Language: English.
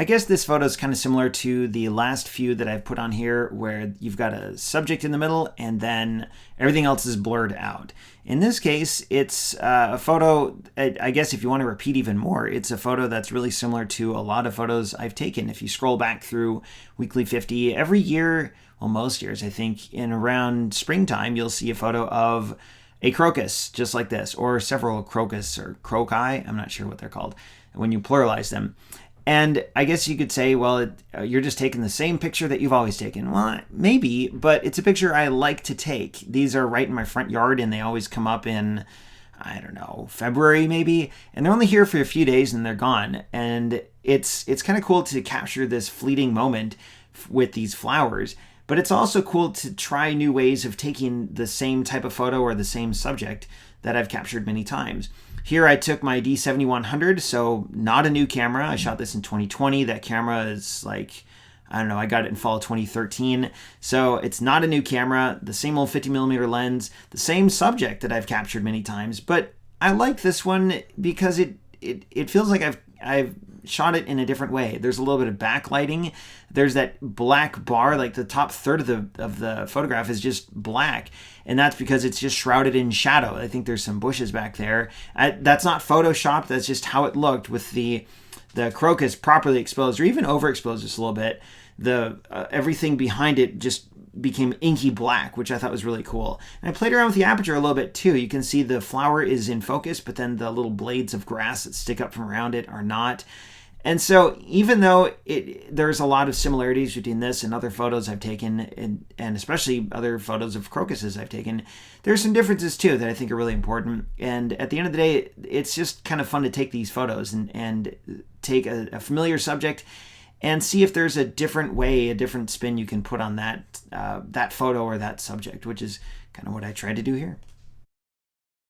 I guess this photo is kind of similar to the last few that I've put on here where you've got a subject in the middle and then everything else is blurred out. In this case, it's a photo, I guess if you want to repeat even more, it's a photo that's really similar to a lot of photos I've taken. If you scroll back through Weekly 50, every year, well, most years, I think, in around springtime, you'll see a photo of a crocus, just like this, or several crocus or croci, I'm not sure what they're called, when you pluralize them. And I guess you could say, well, you're just taking the same picture that you've always taken. Well, maybe, but it's a picture I like to take. These are right in my front yard, and they always come up in, I don't know, February maybe. And they're only here for a few days, and they're gone. And it's kind of cool to capture this fleeting moment with these flowers. But it's also cool to try new ways of taking the same type of photo or the same subject that I've captured many times. Here I took my D7100, so not a new camera. I shot this in 2020. That camera is like, I don't know, I got it in fall 2013. So it's not a new camera, the same old 50mm lens, the same subject that I've captured many times. But I like this one because it feels like I've shot it in a different way. There's a little bit of backlighting. There's that black bar, like the top third of the photograph is just black, and that's because it's just shrouded in shadow. I think there's some bushes back there. That's not photoshopped. That's just how it looked with the crocus properly exposed, or even overexposed just a little bit. The everything behind it just became inky black, which I thought was really cool. And I played around with the aperture a little bit too. You can see the flower is in focus, but then the little blades of grass that stick up from around it are not. And so even though there's a lot of similarities between this and other photos I've taken, and especially other photos of crocuses I've taken, there's some differences too that I think are really important. And at the end of the day, it's just kind of fun to take these photos and take a familiar subject and see if there's a different way, a different spin you can put on that photo or that subject, which is kind of what I tried to do here.